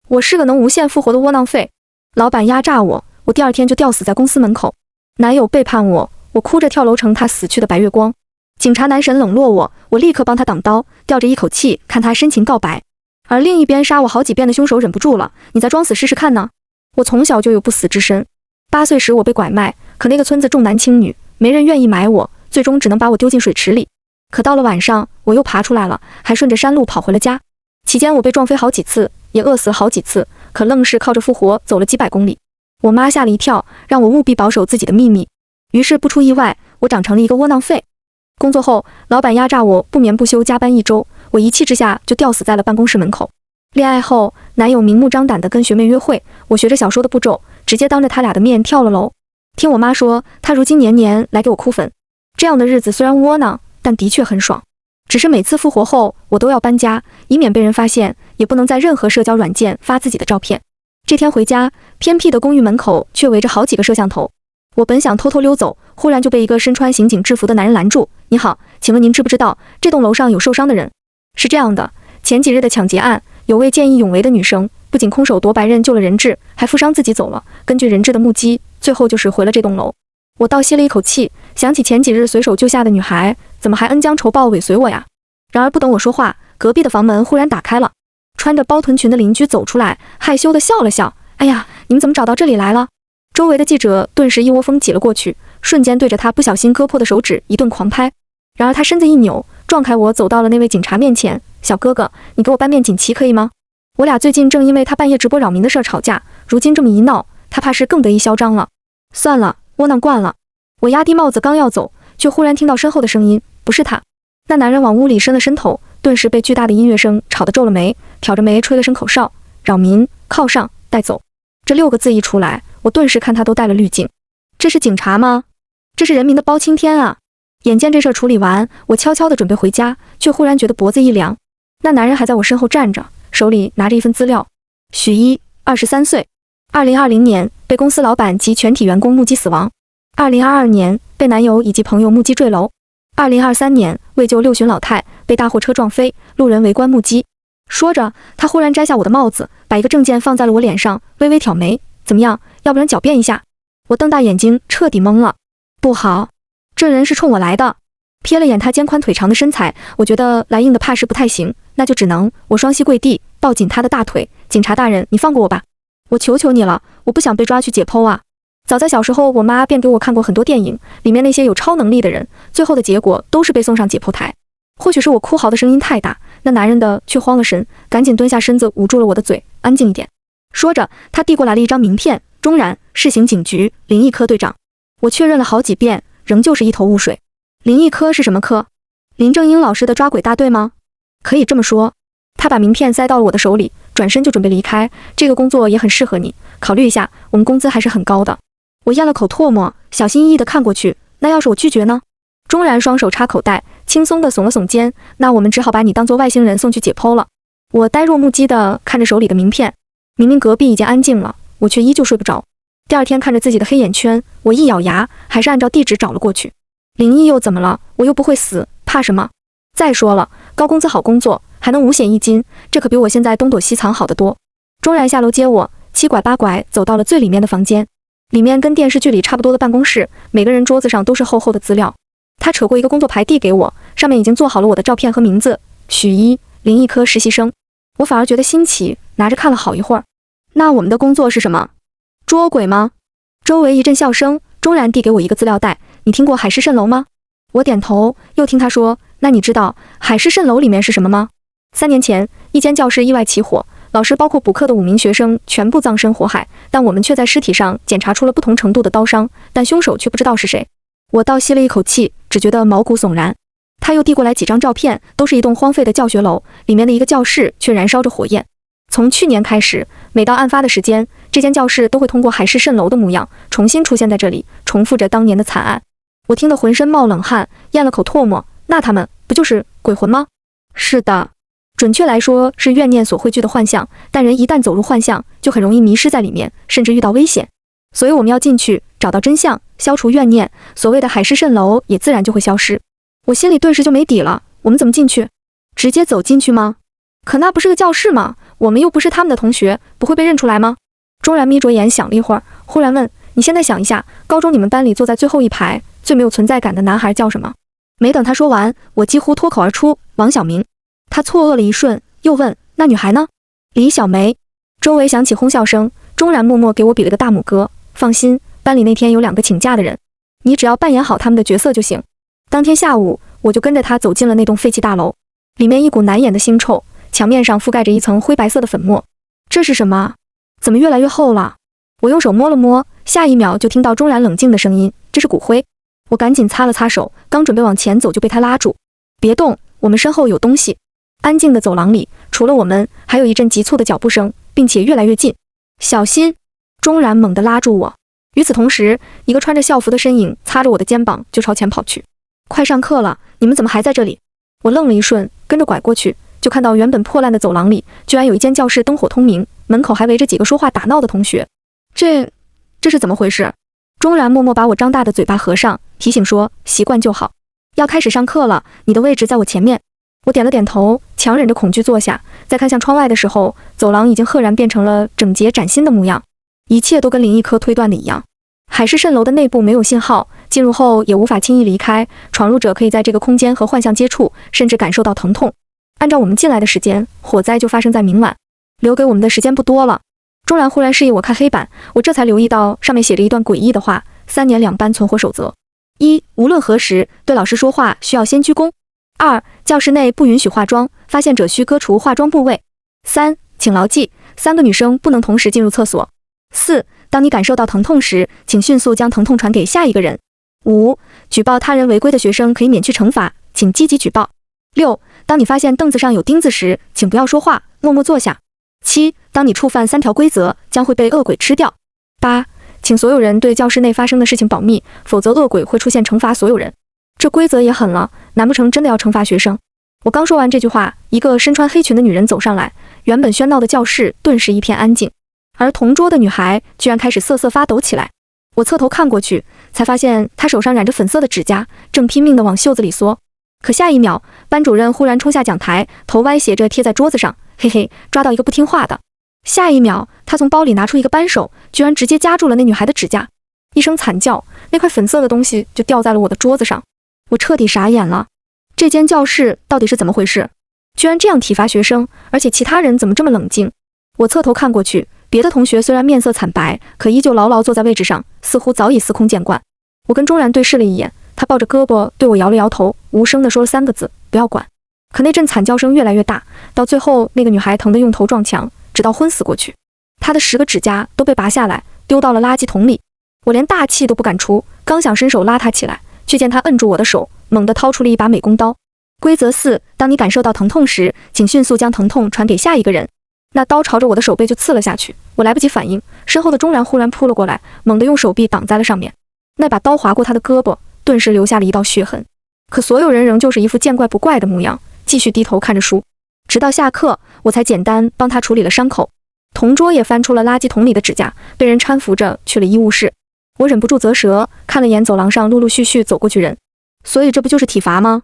我是个能无限复活的窝囊废。老板压榨我，我第二天就吊死在公司门口。男友背叛我，我哭着跳楼成他死去的白月光。警察男神冷落我，我立刻帮他挡刀，吊着一口气看他深情告白。而另一边杀我好几遍的凶手忍不住了，你再装死试试看呢？我从小就有不死之身。8岁时我被拐卖，可那个村子重男轻女，没人愿意买我，最终只能把我丢进水池里。可到了晚上，我又爬出来了，还顺着山路跑回了家。期间我被撞飞好几次，也饿死好几次，可愣是靠着复活走了几百公里。我妈吓了一跳，让我务必保守自己的秘密。于是不出意外，我长成了一个窝囊废。工作后，老板压榨我不眠不休加班1周，我一气之下就吊死在了办公室门口。恋爱后，男友明目张胆地跟学妹约会，我学着小说的步骤，直接当着他俩的面跳了楼。听我妈说，她如今年年来给我哭坟。这样的日子虽然窝囊，但的确很爽。只是每次复活后，我都要搬家，以免被人发现，也不能在任何社交软件发自己的照片。这天回家，偏僻的公寓门口却围着好几个摄像头。我本想偷偷溜走，忽然就被一个身穿刑警制服的男人拦住。你好，请问您知不知道这栋楼上有受伤的人？是这样的，前几日的抢劫案，有位见义勇为的女生，不仅空手夺白刃救了人质，还负伤自己走了。根据人质的目击，最后就是回了这栋楼。我倒吸了一口气，想起前几日随手救下的女孩，怎么还恩将仇报尾随我呀？然而不等我说话，隔壁的房门忽然打开了，穿着包臀裙的邻居走出来，害羞地笑了笑。哎呀，你们怎么找到这里来了？周围的记者顿时一窝蜂挤了过去，瞬间对着他不小心割破的手指一顿狂拍。然而他身子一扭，撞开我走到了那位警察面前。小哥哥，你给我搬面锦旗可以吗？我俩最近正因为他半夜直播扰民的事吵架，如今这么一闹，他怕是更得意嚣张了。算了，窝囊惯了。我压低帽子刚要走，却忽然听到身后的声音，不是他。那男人往屋里伸了伸头，顿时被巨大的音乐声吵得皱了眉，挑着眉吹了声口哨，扰民，铐上，带走。这6个字一出来，我顿时看他都带了滤镜。这是警察吗？这是人民的包青天啊！眼见这事处理完，我悄悄地准备回家，却忽然觉得脖子一凉。那男人还在我身后站着，手里拿着一份资料。许一，23岁，2020年被公司老板及全体员工目击死亡，2022年被男友以及朋友目击坠楼，2023年为救6旬老太被大货车撞飞，路人围观目击。说着，他忽然摘下我的帽子，把一个证件放在了我脸上，微微挑眉，怎么样，要不然狡辩一下？我瞪大眼睛，彻底懵了。不好，这人是冲我来的。瞥了眼他肩宽腿长的身材，我觉得来硬的怕是不太行，那就只能……我双膝跪地，抱紧他的大腿。警察大人，你放过我吧，我求求你了，我不想被抓去解剖啊。早在小时候，我妈便给我看过很多电影，里面那些有超能力的人，最后的结果都是被送上解剖台。或许是我哭嚎的声音太大，那男人的却慌了神，赶紧蹲下身子捂住了我的嘴，安静一点。说着，他递过来了一张名片，钟然，市刑警局灵异科队长。我确认了好几遍，仍旧是一头雾水。灵异科是什么科？林正英老师的抓鬼大队吗？可以这么说。他把名片塞到了我的手里，转身就准备离开。这个工作也很适合你，考虑一下，我们工资还是很高的。我咽了口唾沫，小心翼翼地看过去。那要是我拒绝呢？钟然双手插口袋，轻松地耸了耸肩。那我们只好把你当作外星人送去解剖了。我呆若木鸡地看着手里的名片，明明隔壁已经安静了，我却依旧睡不着。第二天看着自己的黑眼圈，我一咬牙，还是按照地址找了过去。灵异又怎么了？我又不会死，怕什么？再说了，高工资好工作，还能5险1金，这可比我现在东躲西藏好得多。钟然下楼接我，7拐8拐走到了最里面的房间，里面跟电视剧里差不多的办公室，每个人桌子上都是厚厚的资料。他扯过一个工作牌递给我，上面已经做好了我的照片和名字，许一，灵异科实习生。我反而觉得新奇，拿着看了好一会儿。那我们的工作是什么？捉鬼吗？周围一阵笑声。钟然递给我一个资料袋，你听过海市蜃楼吗？我点头，又听他说，那你知道海市蜃楼里面是什么吗？3年前，一间教室意外起火，老师包括补课的5名学生全部葬身火海，但我们却在尸体上检查出了不同程度的刀伤，但凶手却不知道是谁。我倒吸了一口气，只觉得毛骨悚然。他又递过来几张照片，都是一栋荒废的教学楼，里面的一个教室却燃烧着火焰。从去年开始，每到案发的时间，这间教室都会通过海市蜃楼的模样重新出现在这里，重复着当年的惨案。我听得浑身冒冷汗，咽了口唾沫。那他们不就是鬼魂吗？是的，准确来说是怨念所汇聚的幻象，但人一旦走入幻象，就很容易迷失在里面，甚至遇到危险。所以我们要进去，找到真相，消除怨念，所谓的海市蜃楼也自然就会消失。我心里顿时就没底了，我们怎么进去？直接走进去吗？可那不是个教室吗？我们又不是他们的同学，不会被认出来吗？钟然眯着眼想了一会儿，忽然问：你现在想一下，高中你们班里坐在最后一排最没有存在感的男孩叫什么？没等他说完，我几乎脱口而出：王晓明。他错愕了一瞬，又问：那女孩呢？李小梅。周围响起哄笑声，钟然默默给我比了个大拇哥。放心，班里那天有2个请假的人，你只要扮演好他们的角色就行。当天下午，我就跟着他走进了那栋废弃大楼，里面一股难掩的腥臭，墙面上覆盖着一层灰白色的粉末。这是什么？怎么越来越厚了？我用手摸了摸，下一秒就听到钟然冷静的声音：这是骨灰。我赶紧擦了擦手，刚准备往前走就被他拉住：别动，我们身后有东西。安静的走廊里，除了我们，还有一阵急促的脚步声，并且越来越近。小心！钟然猛地拉住我。与此同时，一个穿着校服的身影擦着我的肩膀就朝前跑去。快上课了，你们怎么还在这里？我愣了一瞬，跟着拐过去，就看到原本破烂的走廊里，居然有一间教室灯火通明，门口还围着几个说话打闹的同学。这是怎么回事？钟然默默把我张大的嘴巴合上，提醒说：习惯就好。要开始上课了，你的位置在我前面。我点了点头，强忍着恐惧坐下。再看向窗外的时候，走廊已经赫然变成了整洁崭新的模样，一切都跟灵异科推断的一样。海市蜃楼的内部没有信号，进入后也无法轻易离开，闯入者可以在这个空间和幻象接触，甚至感受到疼痛。按照我们进来的时间，火灾就发生在明晚，留给我们的时间不多了。钟然忽然示意我看黑板，我这才留意到上面写着一段诡异的话：3年2班存活守则：1. 无论何时对老师说话需要先鞠躬。2. 教室内不允许化妆，发现者需割除化妆部位。3. 请牢记，3个女生不能同时进入厕所。4. 当你感受到疼痛时，请迅速将疼痛传给下一个人。5. 举报他人违规的学生可以免去惩罚，请积极举报。6. 当你发现凳子上有钉子时，请不要说话，默默坐下。7. 当你触犯3条规则，将会被恶鬼吃掉。8. 请所有人对教室内发生的事情保密，否则恶鬼会出现惩罚所有人。这规则也狠了，难不成真的要惩罚学生？我刚说完这句话，一个身穿黑裙的女人走上来，原本喧闹的教室顿时一片安静，而同桌的女孩居然开始瑟瑟发抖起来。我侧头看过去，才发现她手上染着粉色的指甲，正拼命地往袖子里缩。可下一秒，班主任忽然冲下讲台，头歪斜着贴在桌子上，嘿嘿，抓到一个不听话的。下一秒，他从包里拿出一个扳手，居然直接夹住了那女孩的指甲。一声惨叫，那块粉色的东西就掉在了我的桌子上。我彻底傻眼了，这间教室到底是怎么回事？居然这样体罚学生，而且其他人怎么这么冷静？我侧头看过去，别的同学虽然面色惨白，可依旧牢牢坐在位置上，似乎早已司空见惯。我跟钟然对视了一眼，他抱着胳膊对我摇了摇头，无声地说了3个字：不要管。可那阵惨叫声越来越大，到最后那个女孩疼得用头撞墙，直到昏死过去。她的10个指甲都被拔下来，丢到了垃圾桶里。我连大气都不敢出，刚想伸手拉她起来，却见她摁住我的手，猛地掏出了一把美工刀。规则4：当你感受到疼痛时，请迅速将疼痛传给下一个人。那刀朝着我的手背就刺了下去，我来不及反应，身后的钟然忽然扑了过来，猛地用手臂挡在了上面。那把刀划过他的胳膊，顿时留下了一道血痕。可所有人仍旧是一副见怪不怪的模样，继续低头看着书。直到下课，我才简单帮他处理了伤口。同桌也翻出了垃圾桶里的指甲，被人搀扶着去了医务室。我忍不住啧舌，看了眼走廊上陆陆续续走过去人。所以这不就是体罚吗？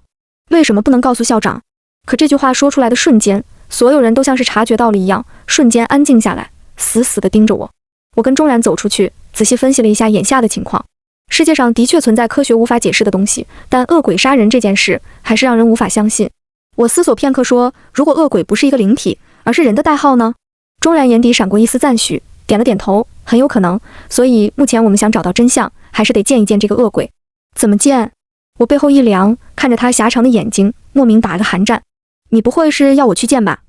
为什么不能告诉校长？可这句话说出来的瞬间，所有人都像是察觉到了一样，瞬间安静下来，死死地盯着我。我跟钟然走出去，仔细分析了一下眼下的情况。世界上的确存在科学无法解释的东西，但恶鬼杀人这件事还是让人无法相信。我思索片刻说，如果恶鬼不是一个灵体，而是人的代号呢？钟然眼底闪过一丝赞许，点了点头，很有可能。所以目前我们想找到真相，还是得见一见这个恶鬼。怎么见？我背后一凉，看着他狭长的眼睛，莫名打了个寒战。你不会是要我去见吧？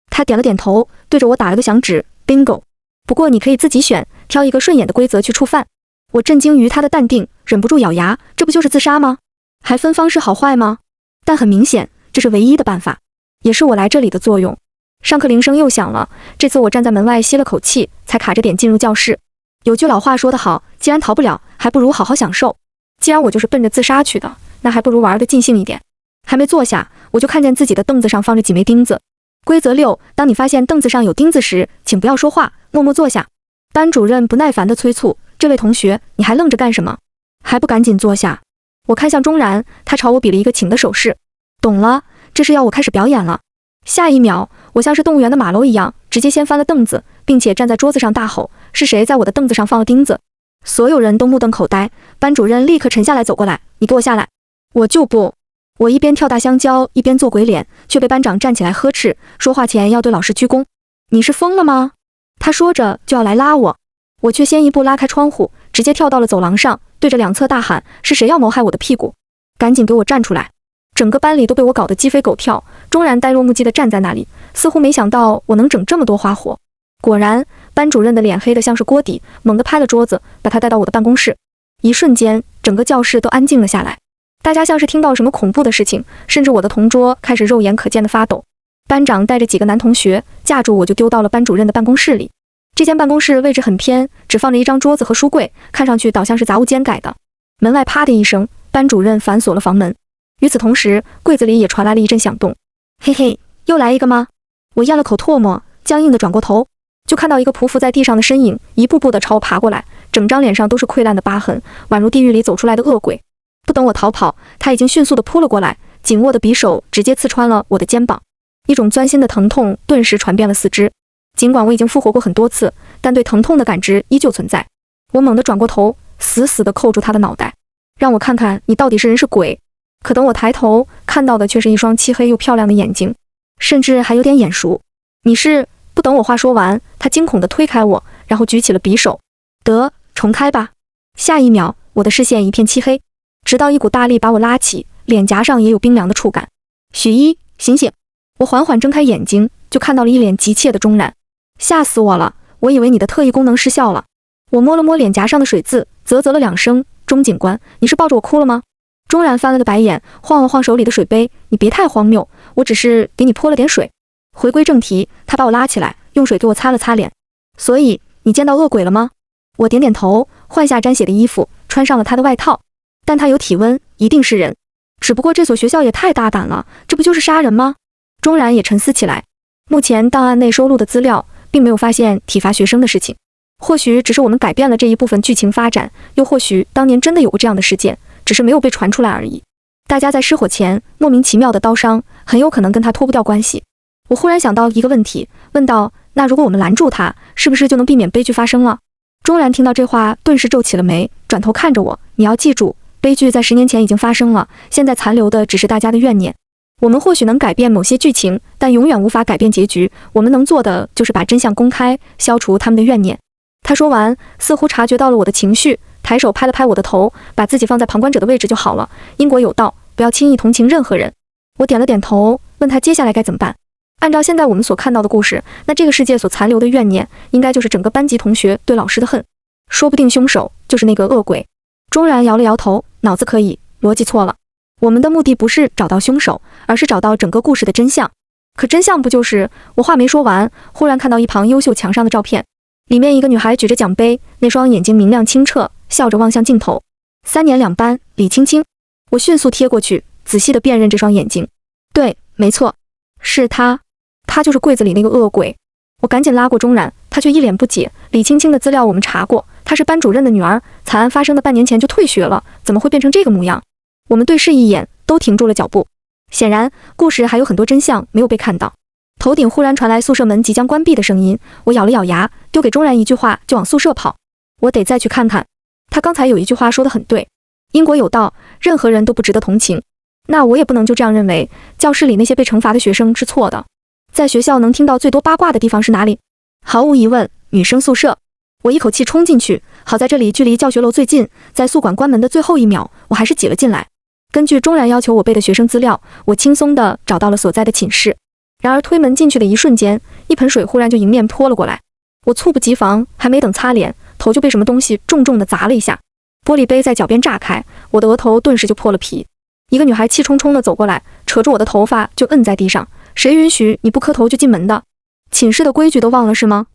他点了点头，对着我打了个响指 ，bingo。不过你可以自己选，挑一个顺眼的规则去触犯。我震惊于他的淡定，忍不住咬牙，这不就是自杀吗？还分方式好坏吗？但很明显，这是唯一的办法，也是我来这里的作用。上课铃声又响了，这次我站在门外吸了口气，才卡着点进入教室。有句老话说得好，既然逃不了，还不如好好享受。既然我就是奔着自杀去的，那还不如玩得尽兴一点。还没坐下，我就看见自己的凳子上放着几枚钉子。规则6：当你发现凳子上有钉子时，请不要说话，默默坐下。班主任不耐烦地催促，这位同学，你还愣着干什么？还不赶紧坐下？我看向钟然，他朝我比了一个请的手势。懂了，这是要我开始表演了。下一秒，我像是动物园的马楼一样，直接掀翻了凳子，并且站在桌子上大吼：是谁在我的凳子上放了钉子？所有人都目瞪口呆，班主任立刻沉下来走过来：你给我下来！我就不。我一边跳大香蕉，一边做鬼脸，却被班长站起来呵斥，说话前要对老师鞠躬。你是疯了吗？他说着就要来拉我，我却先一步拉开窗户，直接跳到了走廊上，对着两侧大喊：是谁要谋害我的屁股？赶紧给我站出来！整个班里都被我搞得鸡飞狗跳，钟然呆若木鸡地站在那里，似乎没想到我能整这么多花活。果然，班主任的脸黑得像是锅底，猛地拍了桌子，把他带到我的办公室。一瞬间，整个教室都安静了下来，大家像是听到什么恐怖的事情，甚至我的同桌开始肉眼可见的发抖。班长带着几个男同学架住我就丢到了班主任的办公室里。这间办公室位置很偏，只放着一张桌子和书柜，看上去倒像是杂物间改的。门外啪的一声，班主任反锁了房门。与此同时，柜子里也传来了一阵响动。嘿嘿，又来一个吗？我咽了口唾沫，僵硬地转过头，就看到一个匍匐在地上的身影，一步步地朝我爬过来，整张脸上都是溃烂的疤痕，宛如地狱里走出来的恶鬼。不等我逃跑，他已经迅速地扑了过来，紧握的匕首直接刺穿了我的肩膀，一种钻心的疼痛顿时传遍了四肢。尽管我已经复活过很多次，但对疼痛的感知依旧存在。我猛地转过头，死死地扣住他的脑袋，让我看看你到底是人是鬼。可等我抬头看到的却是一双漆黑又漂亮的眼睛，甚至还有点眼熟。你是……不等我话说完，他惊恐地推开我，然后举起了匕首。得，重开吧。下一秒，我的视线一片漆黑，直到一股大力把我拉起，脸颊上也有冰凉的触感。许一，醒醒！我缓缓睁开眼睛，就看到了一脸急切的钟然。吓死我了，我以为你的特异功能失效了。我摸了摸脸颊上的水渍，啧啧了两声。钟警官，你是抱着我哭了吗？钟然翻了个白眼，晃了晃手里的水杯，你别太荒谬，我只是给你泼了点水。回归正题，他把我拉起来，用水给我擦了擦脸。所以你见到恶鬼了吗？我点点头，换下沾血的衣服，穿上了他的外套。但他有体温，一定是人。只不过这所学校也太大胆了，这不就是杀人吗？钟然也沉思起来。目前档案内收录的资料并没有发现体罚学生的事情，或许只是我们改变了这一部分剧情发展，又或许当年真的有过这样的事件，只是没有被传出来而已。大家在失火前莫名其妙的刀伤，很有可能跟他脱不掉关系。我忽然想到一个问题，问道：那如果我们拦住他，是不是就能避免悲剧发生了？钟然听到这话，顿时皱起了眉，转头看着我：你要记住，悲剧在10年前已经发生了，现在残留的只是大家的怨念。我们或许能改变某些剧情，但永远无法改变结局。我们能做的就是把真相公开，消除他们的怨念。他说完，似乎察觉到了我的情绪，抬手拍了拍我的头，把自己放在旁观者的位置就好了。因果有道，不要轻易同情任何人。我点了点头，问他接下来该怎么办。按照现在我们所看到的故事，那这个世界所残留的怨念，应该就是整个班级同学对老师的恨，说不定凶手就是那个恶鬼。钟然摇了摇头，脑子可以，逻辑错了。我们的目的不是找到凶手，而是找到整个故事的真相。可真相不就是……我话没说完，忽然看到一旁优秀墙上的照片，里面一个女孩举着奖杯，那双眼睛明亮清澈，笑着望向镜头。3年2班，李青青。我迅速贴过去，仔细地辨认这双眼睛。对，没错，是她。她就是柜子里那个恶鬼。我赶紧拉过钟然，他却一脸不解。李青青的资料我们查过，她是班主任的女儿，惨案发生的半年前就退学了，怎么会变成这个模样？我们对视一眼，都停住了脚步。显然，故事还有很多真相没有被看到。头顶忽然传来宿舍门即将关闭的声音，我咬了咬牙，丢给钟然一句话就往宿舍跑。我得再去看看。他刚才有一句话说得很对，因果有道，任何人都不值得同情。那我也不能就这样认为，教室里那些被惩罚的学生是错的。在学校能听到最多八卦的地方是哪里？毫无疑问，女生宿舍。我一口气冲进去，好在这里距离教学楼最近，在宿管关门的最后1秒，我还是挤了进来。根据钟然要求我背的学生资料，我轻松地找到了所在的寝室。然而推门进去的一瞬间，一盆水忽然就迎面泼了过来。我猝不及防，还没等擦脸，头就被什么东西重重地砸了一下，玻璃杯在脚边炸开，我的额头顿时就破了皮。一个女孩气冲冲地走过来，扯住我的头发就摁在地上。谁允许你不磕头就进门的？寝室的规矩都忘了是吗？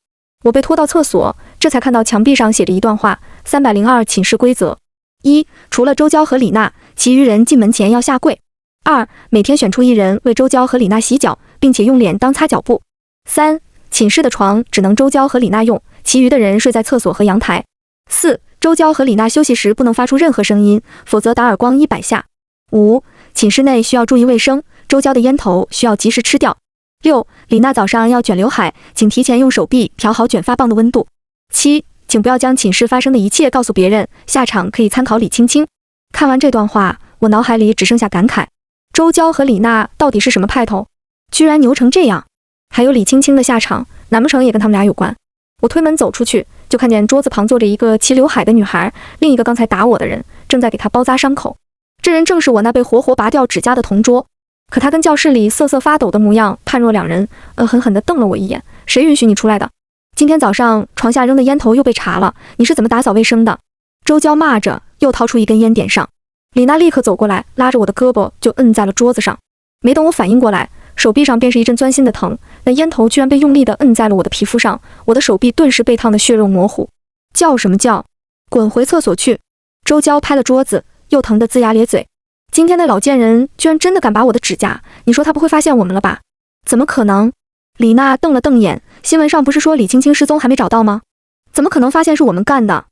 我被拖到厕所，这才看到墙壁上写着一段话：302寝室规则：1. 除了周娇和李娜，其余人进门前要下跪。2. 每天选出1人为周娇和李娜洗脚，并且用脸当擦脚布。3. 寝室的床只能周娇和李娜用，其余的人睡在厕所和阳台。4. 周娇和李娜休息时不能发出任何声音，否则打耳光100下。5. 寝室内需要注意卫生，周娇的烟头需要及时吃掉。6. 李娜早上要卷刘海，请提前用手臂调好卷发棒的温度。7. 请不要将寝室发生的一切告诉别人，下场可以参考李青青。看完这段话，我脑海里只剩下感慨：周娇和李娜到底是什么派头？居然牛成这样！还有李青青的下场，难不成也跟他们俩有关？我推门走出去，就看见桌子旁坐着一个齐刘海的女孩，另一个刚才打我的人正在给她包扎伤口。这人正是我那被活活拔掉指甲的同桌，可他跟教室里瑟瑟发抖的模样判若两人，狠狠地瞪了我一眼。谁允许你出来的？今天早上床下扔的烟头又被查了，你是怎么打扫卫生的？周娇骂着，又掏出一根烟点上。李娜立刻走过来，拉着我的胳膊就摁在了桌子上。没等我反应过来，手臂上便是一阵钻心的疼，那烟头居然被用力地摁在了我的皮肤上，我的手臂顿时被烫得血肉模糊。叫什么叫？滚回厕所去！周娇拍了桌子，又疼得龇牙咧嘴。今天那老贱人居然真的敢拔我的指甲，你说他不会发现我们了吧？怎么可能？李娜瞪了瞪眼，新闻上不是说李青青失踪还没找到吗？怎么可能发现是我们干的？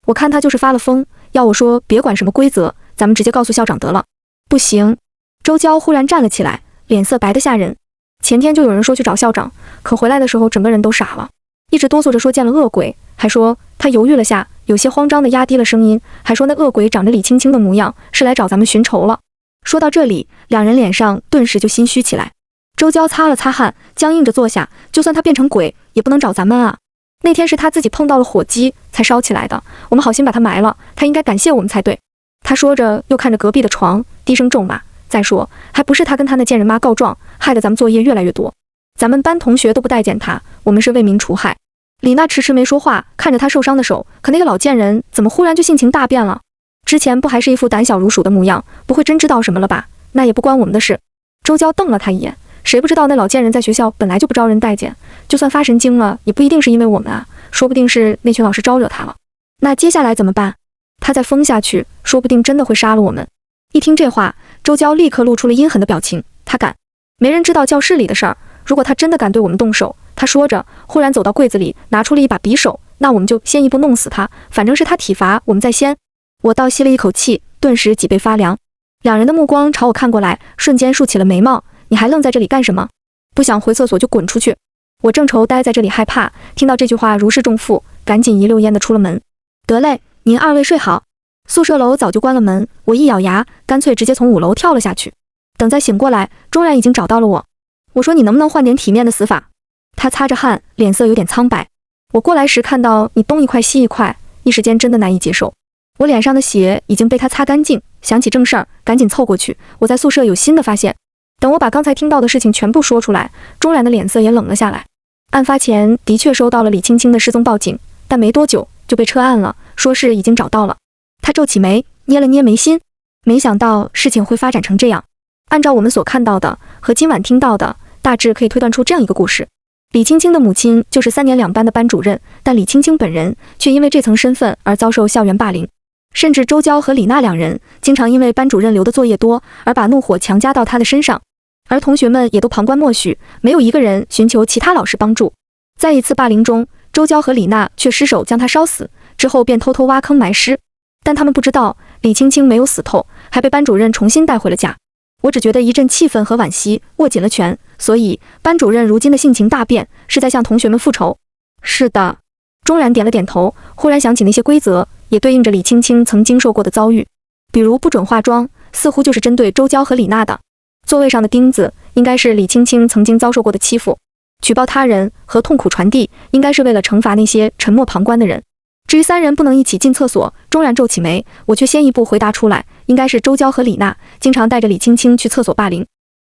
我看他就是发了疯，要我说别管什么规则，咱们直接告诉校长得了。不行！周娇忽然站了起来，脸色白得吓人。前天就有人说去找校长，可回来的时候整个人都傻了，一直哆嗦着说见了恶鬼，还说他犹豫了下，有些慌张地压低了声音，还说那恶鬼长着李青青的模样，是来找咱们寻仇了。说到这里，两人脸上顿时就心虚起来。周娇擦了擦汗，僵硬着坐下，就算他变成鬼，也不能找咱们啊。那天是他自己碰到了火机才烧起来的，我们好心把他埋了，他应该感谢我们才对。他说着，又看着隔壁的床，低声咒骂。再说，还不是他跟他那贱人妈告状，害得咱们作业越来越多。咱们班同学都不待见他，我们是为民除害。李娜迟迟没说话，看着他受伤的手，可那个老贱人怎么忽然就性情大变了？之前不还是一副胆小如鼠的模样，不会真知道什么了吧？那也不关我们的事。周娇瞪了他一眼，谁不知道那老贱人在学校本来就不招人待见，就算发神经了，也不一定是因为我们啊，说不定是那群老师招惹他了。那接下来怎么办？他再疯下去，说不定真的会杀了我们。一听这话，周娇立刻露出了阴狠的表情。他敢？没人知道教室里的事儿，如果他真的敢对我们动手，他说着，忽然走到柜子里，拿出了一把匕首，那我们就先一步弄死他，反正是他体罚，我们在先。我倒吸了一口气，顿时脊背发凉。两人的目光朝我看过来，瞬间竖起了眉毛。你还愣在这里干什么？不想回厕所就滚出去。我正愁待在这里害怕，听到这句话如释重负，赶紧一溜烟的出了门。得嘞，您二位睡好。宿舍楼早就关了门，我一咬牙，干脆直接从5楼跳了下去。等再醒过来，钟然已经找到了我。我说你能不能换点体面的死法？他擦着汗，脸色有点苍白。我过来时看到你东一块西一块，一时间真的难以接受。我脸上的血已经被他擦干净，想起正事儿，赶紧凑过去。我在宿舍有新的发现。等我把刚才听到的事情全部说出来，钟然的脸色也冷了下来。案发前的确收到了李青青的失踪报警，但没多久就被撤案了，说是已经找到了。他皱起眉，捏了捏眉心，没想到事情会发展成这样。按照我们所看到的和今晚听到的，大致可以推断出这样一个故事：李青青的母亲就是3年2班的班主任，但李青青本人却因为这层身份而遭受校园霸凌，甚至周娇和李娜两人经常因为班主任留的作业多而把怒火强加到她的身上，而同学们也都旁观默许，没有一个人寻求其他老师帮助。在一次霸凌中，周娇和李娜却失手将她烧死，之后便偷偷挖坑埋尸。但他们不知道，李青青没有死透，还被班主任重新带回了家。我只觉得一阵气愤和惋惜，握紧了拳。所以，班主任如今的性情大变，是在向同学们复仇。是的，钟然点了点头，忽然想起那些规则，也对应着李青青曾经受过的遭遇。比如不准化妆，似乎就是针对周娇和李娜的。座位上的钉子，应该是李青青曾经遭受过的欺负。举报他人和痛苦传递，应该是为了惩罚那些沉默旁观的人。至于3人不能一起进厕所，钟然皱起眉，我却先一步回答出来，应该是周娇和李娜经常带着李青青去厕所霸凌。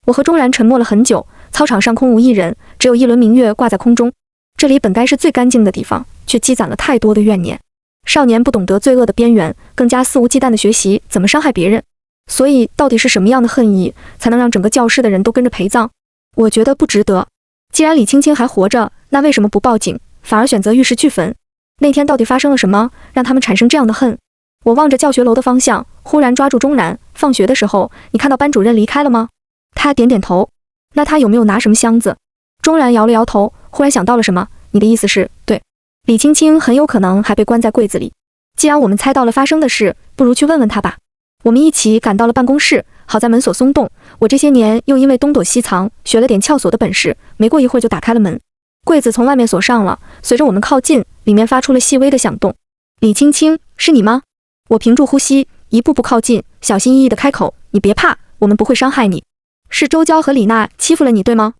我和钟然沉默了很久，操场上空无一人，只有一轮明月挂在空中。这里本该是最干净的地方，却积攒了太多的怨念。少年不懂得罪恶的边缘，更加肆无忌惮的学习怎么伤害别人。所以，到底是什么样的恨意，才能让整个教室的人都跟着陪葬？我觉得不值得。既然李青青还活着，那为什么不报警，反而选择玉石俱焚？那天到底发生了什么，让他们产生这样的恨？我望着教学楼的方向，忽然抓住钟然。放学的时候，你看到班主任离开了吗？他点点头。那他有没有拿什么箱子？钟然摇了摇头，忽然想到了什么。你的意思是，对，李青青很有可能还被关在柜子里。既然我们猜到了发生的事，不如去问问他吧。我们一起赶到了办公室，好在门锁松动，我这些年又因为东躲西藏，学了点撬锁的本事，没过一会儿就打开了门。柜子从外面锁上了，随着我们靠近，里面发出了细微的响动。李青青，是你吗？我屏住呼吸，一步步靠近，小心翼翼地开口，你别怕，我们不会伤害你。是周娇和李娜欺负了你，对吗？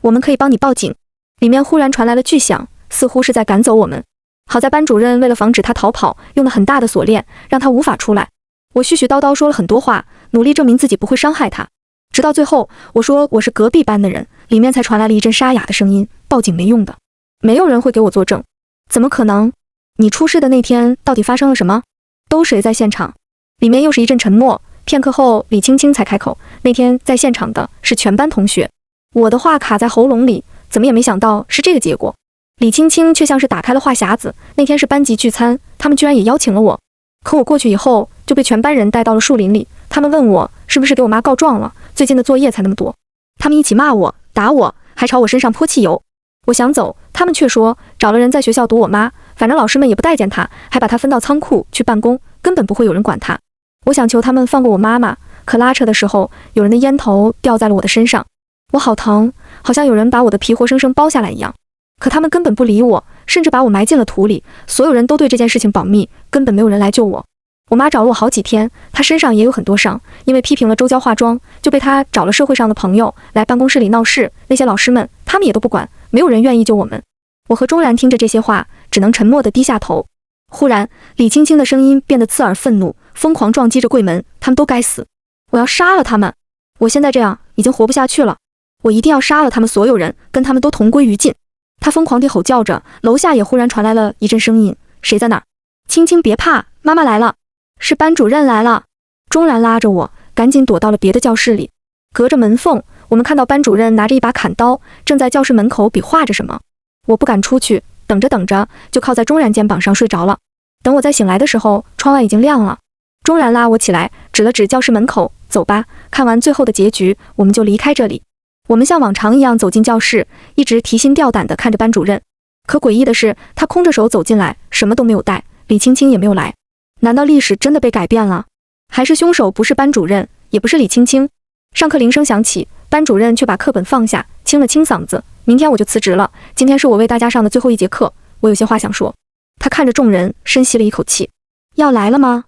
我们可以帮你报警。里面忽然传来了巨响，似乎是在赶走我们。好在班主任为了防止他逃跑，用了很大的锁链，让他无法出来。我絮絮叨叨说了很多话，努力证明自己不会伤害他。直到最后，我说我是隔壁班的人，里面才传来了一阵沙哑的声音，报警没用的，没有人会给我作证。怎么可能？你出事的那天到底发生了什么？都谁在现场？里面又是一阵沉默，片刻后李青青才开口，那天在现场的是全班同学。我的话卡在喉咙里，怎么也没想到是这个结果。李青青却像是打开了话匣子，那天是班级聚餐，他们居然也邀请了我。可我过去以后就被全班人带到了树林里，他们问我是不是给我妈告状了，最近的作业才那么多。他们一起骂我，打我，还朝我身上泼汽油。我想走，他们却说找了人在学校堵我妈，反正老师们也不待见她，还把她分到仓库去办公，根本不会有人管她。我想求他们放过我妈妈，可拉扯的时候，有人的烟头掉在了我的身上，我好疼，好像有人把我的皮活生生剥下来一样。可他们根本不理我，甚至把我埋进了土里，所有人都对这件事情保密，根本没有人来救我。我妈找了我好几天，她身上也有很多伤，因为批评了周娇化妆，就被她找了社会上的朋友来办公室里闹事，那些老师们他们也都不管，没有人愿意救我们。我和钟然听着这些话，只能沉默地低下头。忽然，李青青的声音变得刺耳愤怒，疯狂撞击着柜门，他们都该死，我要杀了他们！我现在这样已经活不下去了，我一定要杀了他们所有人，跟他们都同归于尽。他疯狂地吼叫着，楼下也忽然传来了一阵声音，谁在那儿？青青别怕，妈妈来了，是班主任来了。钟然拉着我赶紧躲到了别的教室里，隔着门缝我们看到班主任拿着一把砍刀，正在教室门口比划着什么。我不敢出去，等着等着就靠在钟然肩膀上睡着了。等我再醒来的时候，窗外已经亮了。钟然拉我起来，指了指教室门口，走吧，看完最后的结局，我们就离开这里。我们像往常一样走进教室，一直提心吊胆地看着班主任。可诡异的是，他空着手走进来，什么都没有带，李青青也没有来。难道历史真的被改变了？还是凶手不是班主任，也不是李青青？上课铃声响起，班主任却把课本放下，清了清嗓子，明天我就辞职了，今天是我为大家上的最后一节课，我有些话想说。他看着众人，深吸了一口气。要来了吗？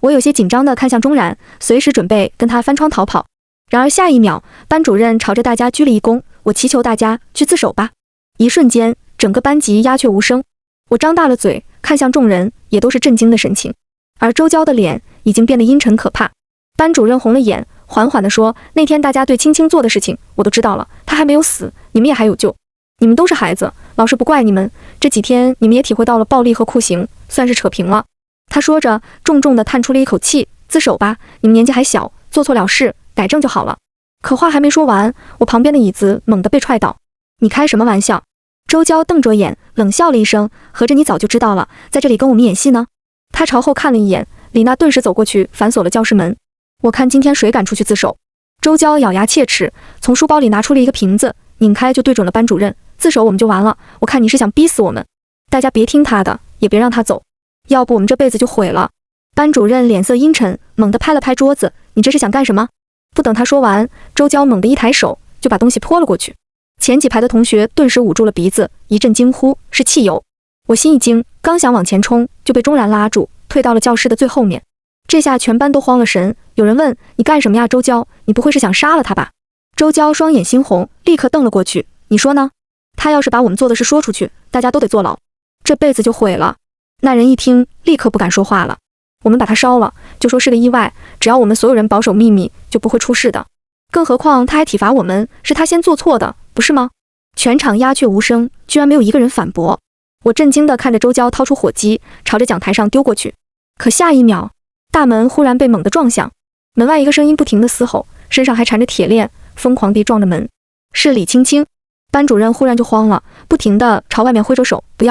我有些紧张地看向钟然，随时准备跟他翻窗逃跑。然而下一秒，班主任朝着大家鞠了一躬，我祈求大家去自首吧。一瞬间，整个班级鸦雀无声。我张大了嘴，看向众人，也都是震惊的神情。而周娇的脸已经变得阴沉可怕。班主任红了眼，缓缓地说：“那天大家对青青做的事情，我都知道了，她还没有死，你们也还有救。你们都是孩子，老师不怪你们。这几天你们也体会到了暴力和酷刑，算是扯平了。”他说着，重重地叹出了一口气：“自首吧，你们年纪还小，做错了事，改正就好了。”可话还没说完，我旁边的椅子猛地被踹倒。你开什么玩笑？周娇瞪着眼，冷笑了一声，合着你早就知道了，在这里跟我们演戏呢？他朝后看了一眼，李娜顿时走过去反锁了教室门。我看今天谁敢出去自首？周娇咬牙切齿，从书包里拿出了一个瓶子，拧开就对准了班主任。自首我们就完了，我看你是想逼死我们。大家别听他的，也别让他走，要不我们这辈子就毁了。班主任脸色阴沉，猛地拍了拍桌子，你这是想干什么？不等他说完，周娇猛地一抬手就把东西泼了过去。前几排的同学顿时捂住了鼻子，一阵惊呼，是汽油。我心一惊，刚想往前冲，就被钟然拉住，退到了教室的最后面。这下全班都慌了神，有人问：“你干什么呀，周娇？你不会是想杀了他吧？”周娇双眼猩红，立刻瞪了过去：“你说呢？他要是把我们做的事说出去，大家都得坐牢，这辈子就毁了。”那人一听，立刻不敢说话了。我们把他烧了，就说是个意外，只要我们所有人保守秘密，就不会出事的。更何况他还体罚我们，是他先做错的，不是吗？全场鸦雀无声，居然没有一个人反驳。我震惊地看着周娇掏出火机，朝着讲台上丢过去。可下一秒，大门忽然被猛地撞响，门外一个声音不停地嘶吼，身上还缠着铁链，疯狂地撞着门。是李青青。班主任忽然就慌了，不停地朝外面挥着手，不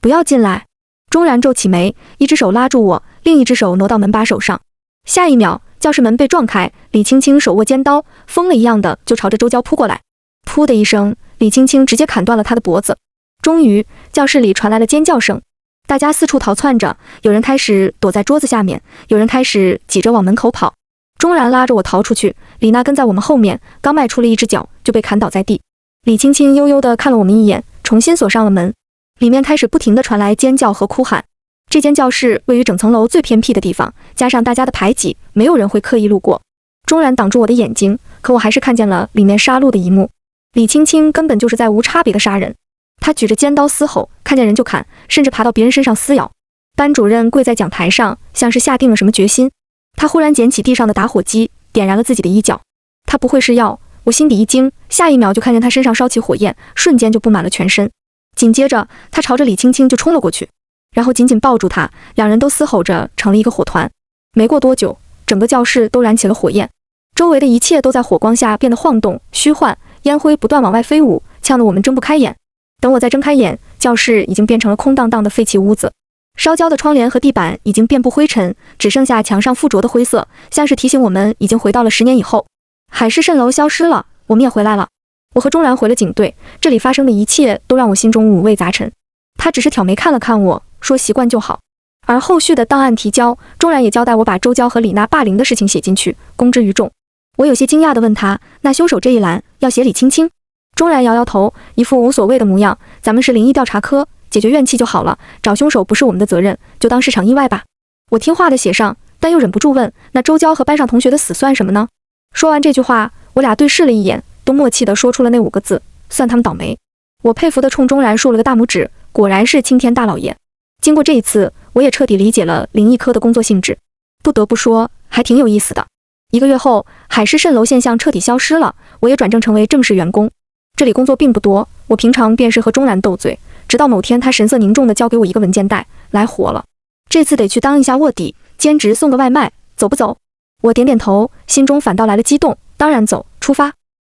要进来。钟然皱起眉，一只手拉住我，另一只手挪到门把手上。下一秒，教室门被撞开，李青青手握尖刀，疯了一样的就朝着周娇扑过来。噗的一声，李青青直接砍断了他的脖子。终于，教室里传来了尖叫声，大家四处逃窜着，有人开始躲在桌子下面，有人开始挤着往门口跑。钟然拉着我逃出去，李娜跟在我们后面，刚迈出了一只脚就被砍倒在地。李青青悠悠地看了我们一眼，重新锁上了门。里面开始不停地传来尖叫和哭喊。这间教室位于整层楼最偏僻的地方，加上大家的排挤，没有人会刻意路过。钟然挡住我的眼睛，可我还是看见了里面杀戮的一幕。李青青根本就是在无差别的杀人，她举着尖刀嘶吼，看见人就砍，甚至爬到别人身上撕咬。班主任跪在讲台上，像是下定了什么决心。他忽然捡起地上的打火机，点燃了自己的衣角。他不会是要……我心底一惊，下一秒就看见他身上烧起火焰，瞬间就布满了全身。紧接着，他朝着李青青就冲了过去，然后紧紧抱住她，两人都嘶吼着成了一个火团。没过多久，整个教室都燃起了火焰，周围的一切都在火光下变得晃动、虚幻，烟灰不断往外飞舞，呛得我们睁不开眼。等我再睁开眼，教室已经变成了空荡荡的废弃屋子。烧焦的窗帘和地板已经遍布灰尘，只剩下墙上附着的灰色，像是提醒我们已经回到了10年以后。海市蜃楼消失了，我们也回来了。我和钟然回了警队，这里发生的一切都让我心中五味杂陈。他只是挑眉看了看我，说习惯就好。而后续的档案提交，钟然也交代我把周娇和李娜霸凌的事情写进去，公之于众。我有些惊讶地问他，那凶手这一栏要写李青青？钟然摇摇头，一副无所谓的模样，咱们是灵异调查科，解决怨气就好了，找凶手不是我们的责任，就当是场意外吧。我听话的写上，但又忍不住问，那周娇和班上同学的死算什么呢？说完这句话，我俩对视了一眼，都默契地说出了那5个字，算他们倒霉。我佩服地冲钟然竖了个大拇指，果然是青天大老爷。经过这一次，我也彻底理解了灵异科的工作性质，不得不说还挺有意思的。1个月后，海市蜃楼现象彻底消失了，我也转正成为正式员工。这里工作并不多，我平常便是和钟然斗嘴，直到某天他神色凝重地交给我一个文件袋，来活了，这次得去当一下卧底，兼职送个外卖，走不走？我点点头，心中反倒来了激动，当然走，出发。